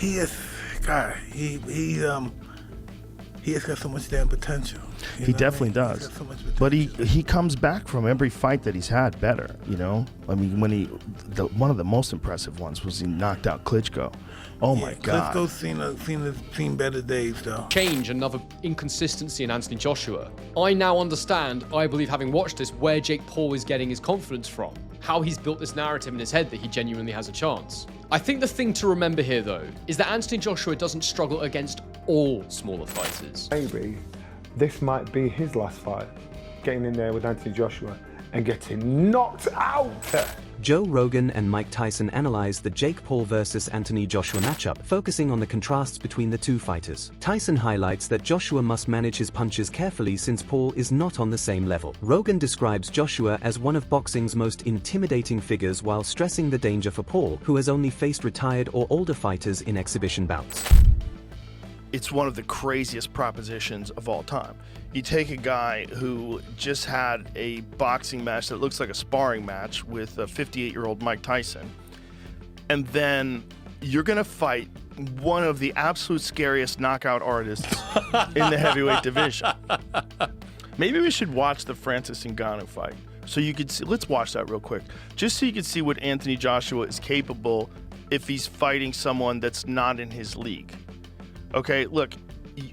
he is, God, he has got so much damn potential. He definitely does. He's got so much potential. But he comes back from every fight that he's had better, you know? I mean, when one of the most impressive ones was he knocked out Klitschko. Oh my God. Klitschko's seen better days, though. Change, another inconsistency in Anthony Joshua. I now understand, I believe having watched this, where Jake Paul is getting his confidence from. How he's built this narrative in his head that he genuinely has a chance. I think the thing to remember here, though, is that Anthony Joshua doesn't struggle against all smaller fighters. Maybe this might be his last fight, getting in there with Anthony Joshua and getting knocked out. Joe Rogan and Mike Tyson analyzed the Jake Paul versus Anthony Joshua matchup, focusing on the contrasts between the two fighters. Tyson highlights that Joshua must manage his punches carefully since Paul is not on the same level. Rogan describes Joshua as one of boxing's most intimidating figures while stressing the danger for Paul, who has only faced retired or older fighters in exhibition bouts. It's one of the craziest propositions of all time. You take a guy who just had a boxing match that looks like a sparring match with a 58-year-old Mike Tyson, and then you're gonna fight one of the absolute scariest knockout artists in the heavyweight division. Maybe we should watch the Francis Ngannou fight so you could see. Let's watch that real quick, just so you can see what Anthony Joshua is capable if he's fighting someone that's not in his league. Okay, look,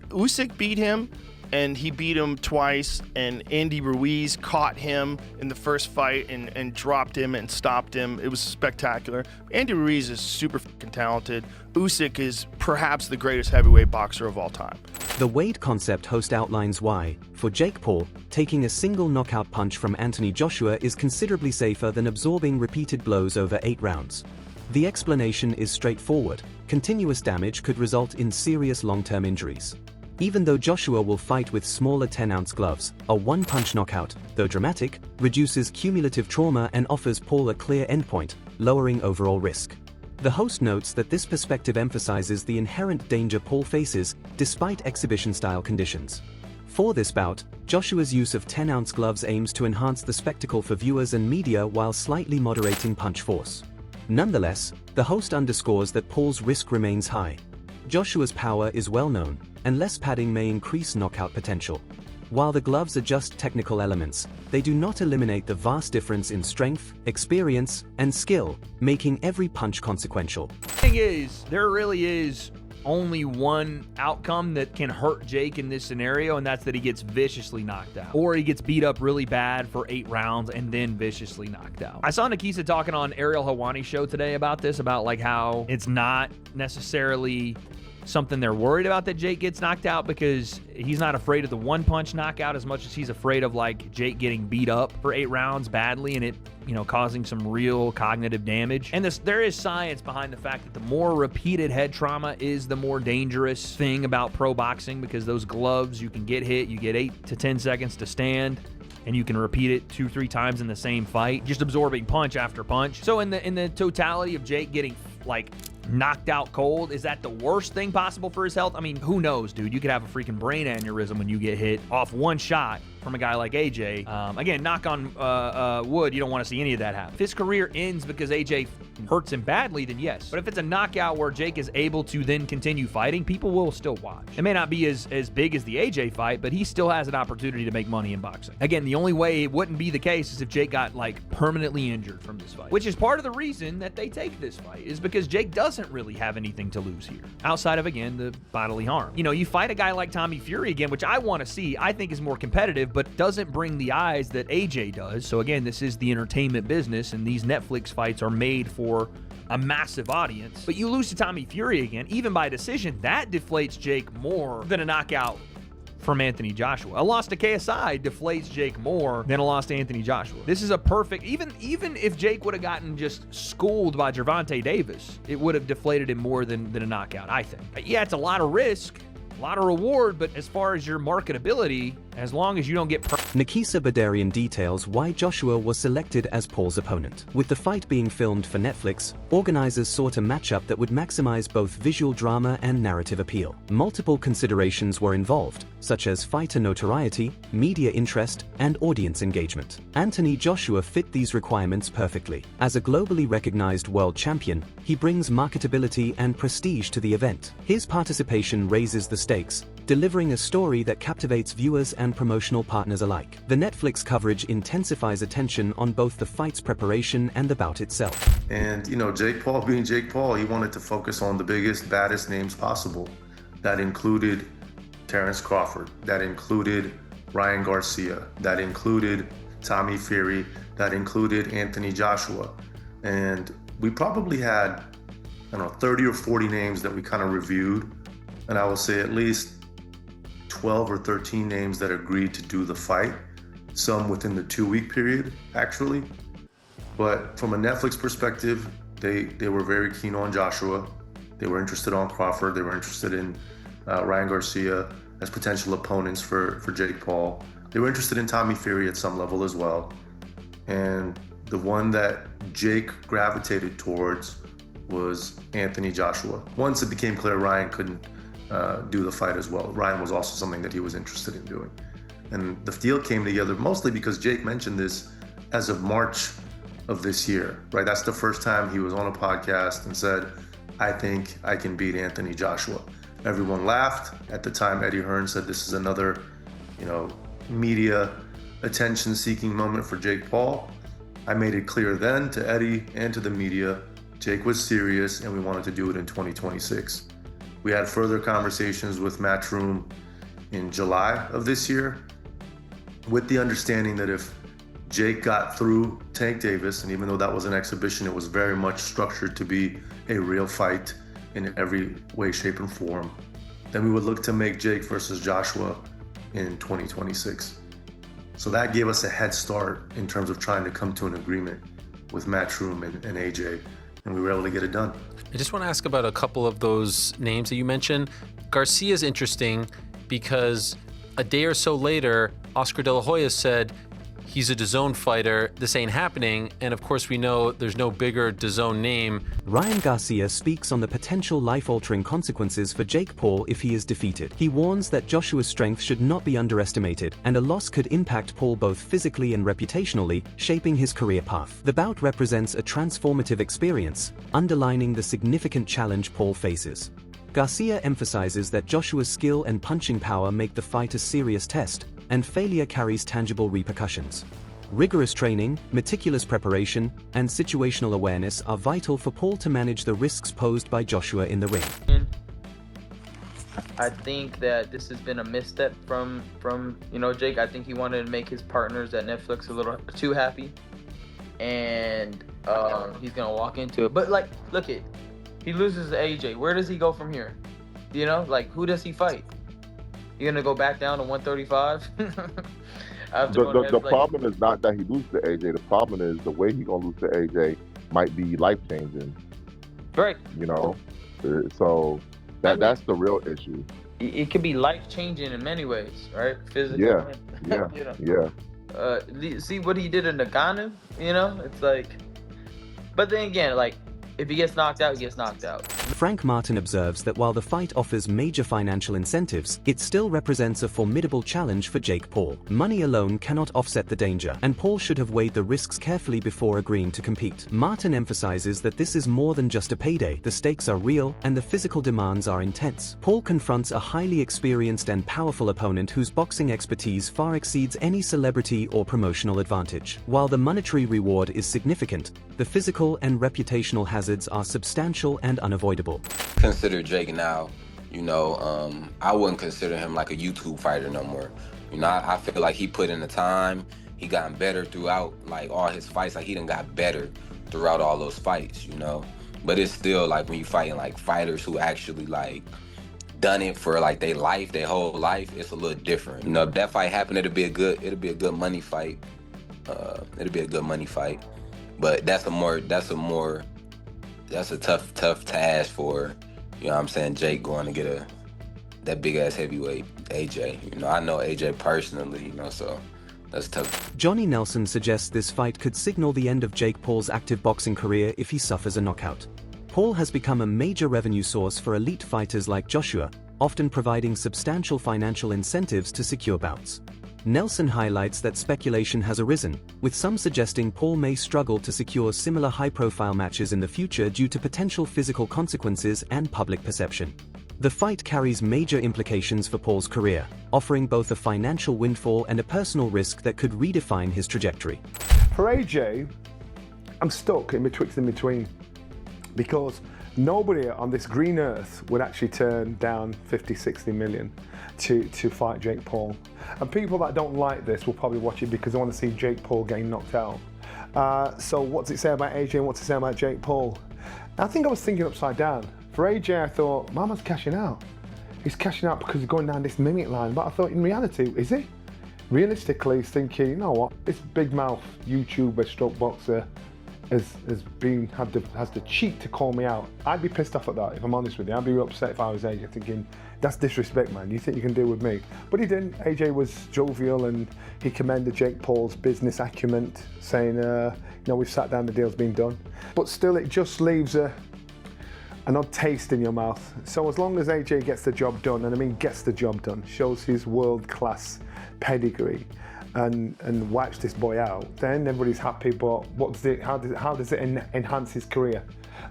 Usyk beat him, and he beat him twice, and Andy Ruiz caught him in the first fight and dropped him and stopped him. It was spectacular. Andy Ruiz is super fucking talented. Usyk is perhaps the greatest heavyweight boxer of all time. The Wade concept host outlines why, for Jake Paul, taking a single knockout punch from Anthony Joshua is considerably safer than absorbing repeated blows over 8 rounds. The explanation is straightforward. Continuous damage could result in serious long-term injuries. Even though Joshua will fight with smaller 10-ounce gloves, a one-punch knockout, though dramatic, reduces cumulative trauma and offers Paul a clear endpoint, lowering overall risk. The host notes that this perspective emphasizes the inherent danger Paul faces despite exhibition-style conditions. For this bout, Joshua's use of 10-ounce gloves aims to enhance the spectacle for viewers and media while slightly moderating punch force. Nonetheless, the host underscores that Paul's risk remains high. Joshua's power is well known, and less padding may increase knockout potential. While the gloves are just technical elements, they do not eliminate the vast difference in strength, experience, and skill, making every punch consequential. The thing is, there really is only one outcome that can hurt Jake in this scenario, and that's that he gets viciously knocked out. Or he gets beat up really bad for 8 rounds and then viciously knocked out. I saw Nikisa talking on Ariel Helwani's show today about this, about like how it's not necessarily something they're worried about that Jake gets knocked out, because he's not afraid of the one-punch knockout as much as he's afraid of like Jake getting beat up for 8 rounds badly and it, you know, causing some real cognitive damage. And there is science behind the fact that the more repeated head trauma is the more dangerous thing about pro boxing, because those gloves, you can get hit, you get 8 to 10 seconds to stand, and you can repeat it 2-3 times in the same fight, just absorbing punch after punch. So in the totality of Jake getting like knocked out cold, is that the worst thing possible for his health? I mean, who knows, dude? You could have a freaking brain aneurysm when you get hit off one shot from a guy like AJ. Again, knock on wood, you don't want to see any of that happen. If his career ends because AJ hurts him badly, then yes. But if it's a knockout where Jake is able to then continue fighting, people will still watch. It may not be as big as the AJ fight, but he still has an opportunity to make money in boxing. Again, the only way it wouldn't be the case is if Jake got like permanently injured from this fight, which is part of the reason that they take this fight, is because Jake doesn't really have anything to lose here, outside of, again, the bodily harm. You know, you fight a guy like Tommy Fury again, which I want to see, I think is more competitive, but doesn't bring the eyes that AJ does. So again, this is the entertainment business, and these Netflix fights are made for a massive audience. But you lose to Tommy Fury again, even by decision, that deflates Jake more than a knockout from Anthony Joshua. A loss to KSI deflates Jake more than a loss to Anthony Joshua. This is a perfect, even if Jake would have gotten just schooled by Gervonta Davis, it would have deflated him more than a knockout, I think. Yeah, it's a lot of risk, a lot of reward, but as far as your marketability As long as you don't get Nikisa Badarian details why Joshua was selected as Paul's opponent. With the fight being filmed for Netflix, organizers sought a matchup that would maximize both visual drama and narrative appeal. Multiple considerations were involved, such as fighter notoriety, media interest, and audience engagement. Anthony Joshua fit these requirements perfectly. As a globally recognized world champion, he brings marketability and prestige to the event. His participation raises the stakes, delivering a story that captivates viewers and promotional partners alike. The Netflix coverage intensifies attention on both the fight's preparation and the bout itself. And, you know, Jake Paul being Jake Paul, he wanted to focus on the biggest, baddest names possible. That included Terrence Crawford, that included Ryan Garcia, that included Tommy Fury, that included Anthony Joshua. And we probably had, 30 or 40 names that we kind of reviewed. And I will say at least 12 or 13 names that agreed to do the fight, some within the 2-week period, actually. But from a Netflix perspective, they were very keen on Joshua. They were interested on Crawford. They were interested in Ryan Garcia as potential opponents for Jake Paul. They were interested in Tommy Fury at some level as well. And the one that Jake gravitated towards was Anthony Joshua. Once it became clear Ryan couldn't do the fight as well, Ryan was also something that he was interested in doing. And the deal came together mostly because Jake mentioned this as of March of this year, right? That's the first time he was on a podcast and said, I think I can beat Anthony Joshua. Everyone laughed. At the time, Eddie Hearn said this is another, media attention-seeking moment for Jake Paul. I made it clear then to Eddie and to the media, Jake was serious and we wanted to do it in 2026. We had further conversations with Matchroom in July of this year with the understanding that if Jake got through Tank Davis, and even though that was an exhibition, it was very much structured to be a real fight in every way, shape, and form, then we would look to make Jake versus Joshua in 2026. So that gave us a head start in terms of trying to come to an agreement with Matchroom and AJ, and we were able to get it done. I just want to ask about a couple of those names that you mentioned. Garcia's interesting because a day or so later, Oscar De La Hoya said he's a DAZN fighter, this ain't happening, and of course we know there's no bigger DAZN name. Ryan Garcia speaks on the potential life-altering consequences for Jake Paul if he is defeated. He warns that Joshua's strength should not be underestimated, and a loss could impact Paul both physically and reputationally, shaping his career path. The bout represents a transformative experience, underlining the significant challenge Paul faces. Garcia emphasizes that Joshua's skill and punching power make the fight a serious test, and failure carries tangible repercussions. Rigorous training, meticulous preparation, and situational awareness are vital for Paul to manage the risks posed by Joshua in the ring. I think that this has been a misstep from Jake. I think he wanted to make his partners at Netflix a little too happy, and he's gonna walk into it. But look it, he loses to AJ. Where does he go from here? Who does he fight? You're gonna go back down to 135? The problem is not that he loses to AJ. The problem is the way he's gonna lose to AJ might be life changing. Right. So that's the real issue. It could be life changing in many ways, right? Physically. Yeah. See what he did in Nagano? It's like. But then again, if he gets knocked out, he gets knocked out. Frank Martin observes that while the fight offers major financial incentives, it still represents a formidable challenge for Jake Paul. Money alone cannot offset the danger, and Paul should have weighed the risks carefully before agreeing to compete. Martin emphasizes that this is more than just a payday. The stakes are real, and the physical demands are intense. Paul confronts a highly experienced and powerful opponent whose boxing expertise far exceeds any celebrity or promotional advantage. While the monetary reward is significant, the physical and reputational hazards are substantial and unavoidable. Consider Jake now, I wouldn't consider him like a YouTube fighter no more. I feel like he put in the time, he gotten better throughout all his fights, he done got better throughout all those fights, But it's still when you fighting fighters who actually done it for their whole life, it's a little different. If that fight happened, it'll be a good money fight. But that's a tough task for, Jake going to get that big ass heavyweight AJ. You know, I know AJ personally, you know, so that's tough. Johnny Nelson suggests this fight could signal the end of Jake Paul's active boxing career if he suffers a knockout. Paul has become a major revenue source for elite fighters like Joshua, often providing substantial financial incentives to secure bouts. Nelson highlights that speculation has arisen, with some suggesting Paul may struggle to secure similar high-profile matches in the future due to potential physical consequences and public perception. The fight carries major implications for Paul's career, offering both a financial windfall and a personal risk that could redefine his trajectory. For AJ, I'm stuck in between, because nobody on this green earth would actually turn down 50, 60 million to fight Jake Paul. And people that don't like this will probably watch it because they want to see Jake Paul getting knocked out. So what's it say about AJ and what's it say about Jake Paul? I think I was thinking upside down. For AJ, I thought, Mama's cashing out. He's cashing out because he's going down this mimic line. But I thought, in reality, is he? Realistically, he's thinking, you know what, this big mouth YouTuber stroke boxer has the cheek to call me out. I'd be pissed off at that, if I'm honest with you. I'd be upset if I was AJ, thinking, that's disrespect, man. You think you can deal with me? But he didn't. AJ was jovial and he commended Jake Paul's business acumen, saying, you know, we've sat down, the deal's been done. But still, it just leaves an odd taste in your mouth. So as long as AJ gets the job done, and I mean gets the job done, shows his world-class pedigree, and wipes this boy out, then everybody's happy. But how does it enhance his career?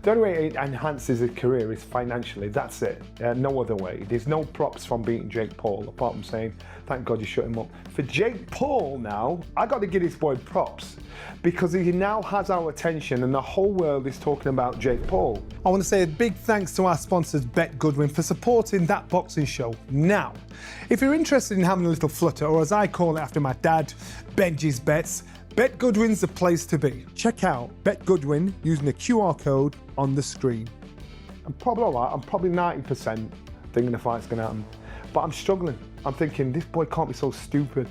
The only way it enhances his career is financially. That's it. No other way. There's no props from beating Jake Paul, apart from saying, thank God you shut him up. For Jake Paul now, I got to give this boy props, because he now has our attention and the whole world is talking about Jake Paul. I want to say a big thanks to our sponsors, Bet Goodwin, for supporting that boxing show. Now, if you're interested in having a little flutter, or as I call it after my dad, Benji's Bets, Bet Goodwin's the place to be. Check out Bet Goodwin using the QR code on the screen. I'm probably all right. I'm probably 90% thinking the fight's going to happen. But I'm struggling. I'm thinking, this boy can't be so stupid.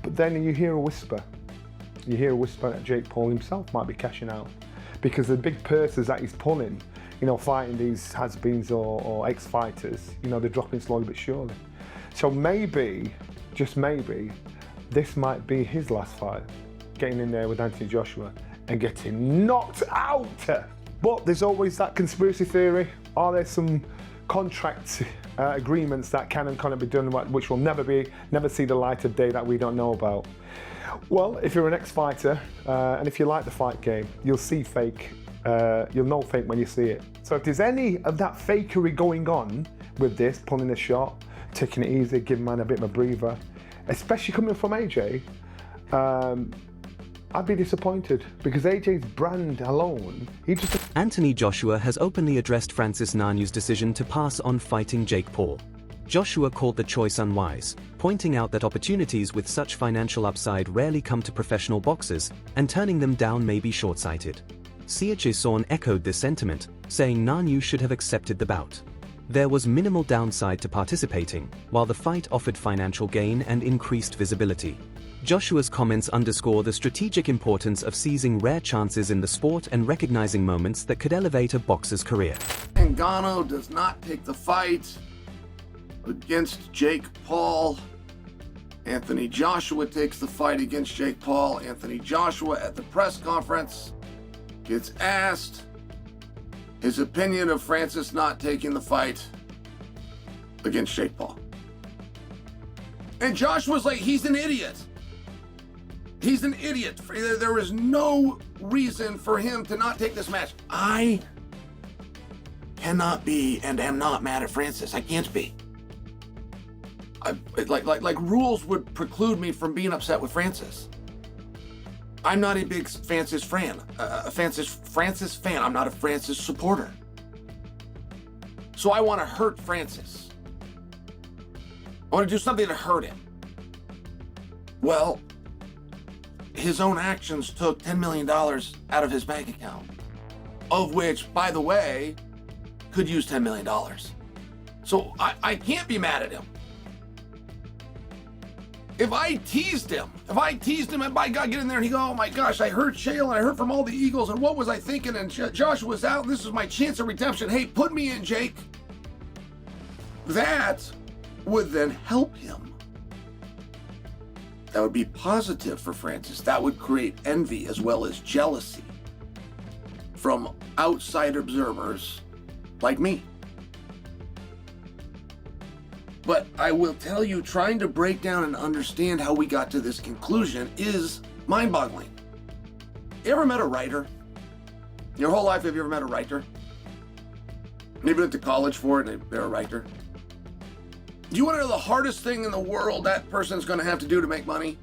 But then you hear a whisper. You hear a whisper that Jake Paul himself might be cashing out. Because the big purses that he's pulling, you know, fighting these has-beens or ex-fighters, you know, they're dropping slowly but surely. So maybe, just maybe, this might be his last fight. Getting in there with Anthony Joshua and getting knocked out. But there's always that conspiracy theory. Are there some contract agreements that can and cannot be done, which will never see the light of day, that we don't know about? Well, if you're an ex-fighter and if you like the fight game, you'll see fake. You'll know fake when you see it. So if there's any of that fakery going on with this, pulling a shot, taking it easy, giving man a bit of a breather, especially coming from AJ, I'd be disappointed, because AJ's brand alone, Anthony Joshua has openly addressed Francis Ngannou's decision to pass on fighting Jake Paul. Joshua called the choice unwise, pointing out that opportunities with such financial upside rarely come to professional boxers, and turning them down may be short-sighted. Sia Jason echoed this sentiment, saying Ngannou should have accepted the bout. There was minimal downside to participating, while the fight offered financial gain and increased visibility. Joshua's comments underscore the strategic importance of seizing rare chances in the sport and recognizing moments that could elevate a boxer's career. Ngannou does not take the fight against Jake Paul. Anthony Joshua takes the fight against Jake Paul. Anthony Joshua at the press conference gets asked his opinion of Francis not taking the fight against Jake Paul. And Joshua's like, he's an idiot. He's an idiot. There is no reason for him to not take this match. I cannot be and am not mad at Francis. I can't be. Like rules would preclude me from being upset with Francis. I'm not a big Francis fan. Francis fan. I'm not a Francis supporter. So I want to hurt Francis. I want to do something to hurt him. Well, his own actions took $10 million out of his bank account, of which, by the way, could use $10 million. So I can't be mad at him. If I teased him and by God, get in there and he go, oh my gosh, I heard Shale and I heard from all the Eagles and what was I thinking? And Joshua was out and this is my chance of redemption. Hey, put me in, Jake. That would then help him. That would be positive for Francis. That would create envy as well as jealousy from outside observers like me. But I will tell you, trying to break down and understand how we got to this conclusion is mind-boggling. You ever met a writer? Your whole life, have you ever met a writer? Maybe went to college for it and they're a writer. Do you want to know the hardest thing in the world that person's going to have to do to make money?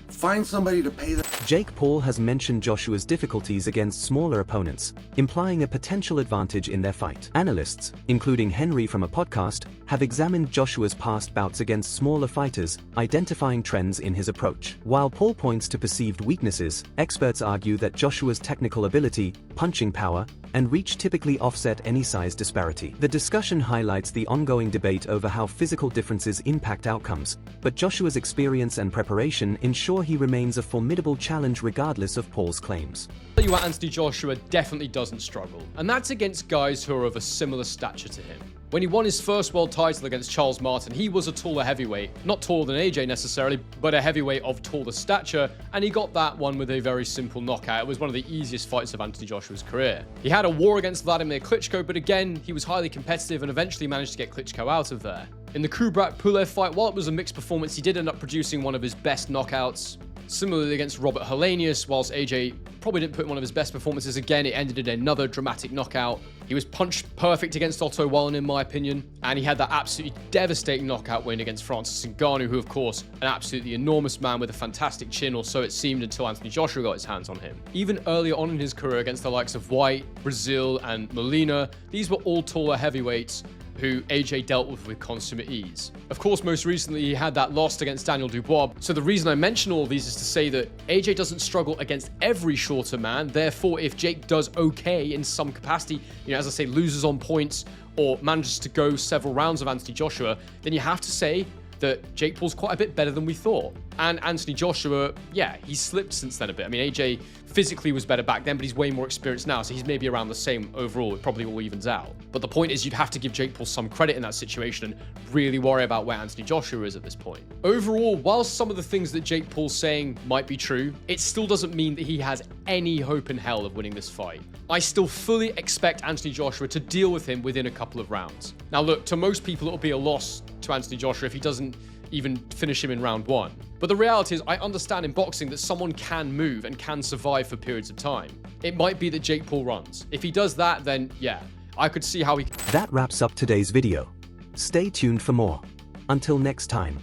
Find somebody to pay them. Jake Paul has mentioned Joshua's difficulties against smaller opponents, implying a potential advantage in their fight. Analysts, including Henry from a podcast, have examined Joshua's past bouts against smaller fighters, identifying trends in his approach. While Paul points to perceived weaknesses, experts argue that Joshua's technical ability, punching power, and reach typically offset any size disparity. The discussion highlights the ongoing debate over how physical differences impact outcomes, but Joshua's experience and preparation ensure he remains a formidable challenge regardless of Paul's claims. I'll tell you what, Anthony Joshua definitely doesn't struggle, and that's against guys who are of a similar stature to him. When he won his first world title against Charles Martin, he was a taller heavyweight, not taller than AJ necessarily, but a heavyweight of taller stature, and he got that one with a very simple knockout. It was one of the easiest fights of Anthony Joshua's career. He had a war against Vladimir Klitschko, but again, he was highly competitive and eventually managed to get Klitschko out of there. In the Kubrat-Pulev fight, while it was a mixed performance, he did end up producing one of his best knockouts. Similarly against Robert Helenius, whilst AJ probably didn't put in one of his best performances again, it ended in another dramatic knockout. He was punch perfect against Otto Wallen in my opinion, and he had that absolutely devastating knockout win against Francis Ngannou, who of course, an absolutely enormous man with a fantastic chin, or so it seemed until Anthony Joshua got his hands on him. Even earlier on in his career against the likes of White, Brazil, and Molina, these were all taller heavyweights who AJ dealt with consummate ease. Of course, most recently he had that loss against Daniel Dubois, so the reason I mention all of these is to say that AJ doesn't struggle against every shorter man. Therefore, if Jake does okay in some capacity, as I say, loses on points or manages to go several rounds of Anthony Joshua, then you have to say that Jake Paul's quite a bit better than we thought. And Anthony Joshua, yeah, he's slipped since then a bit. I mean, AJ physically was better back then, but he's way more experienced now, so he's maybe around the same overall. It probably all evens out. But the point is, you'd have to give Jake Paul some credit in that situation and really worry about where Anthony Joshua is at this point. Overall, while some of the things that Jake Paul's saying might be true, it still doesn't mean that he has any hope in hell of winning this fight. I still fully expect Anthony Joshua to deal with him within a couple of rounds. Now look, to most people it'll be a loss to Anthony Joshua if he doesn't even finish him in round one. But the reality is, I understand in boxing that someone can move and can survive for periods of time. It might be that Jake Paul runs. If he does that, then yeah, I could see how he... That wraps up today's video. Stay tuned for more. Until next time.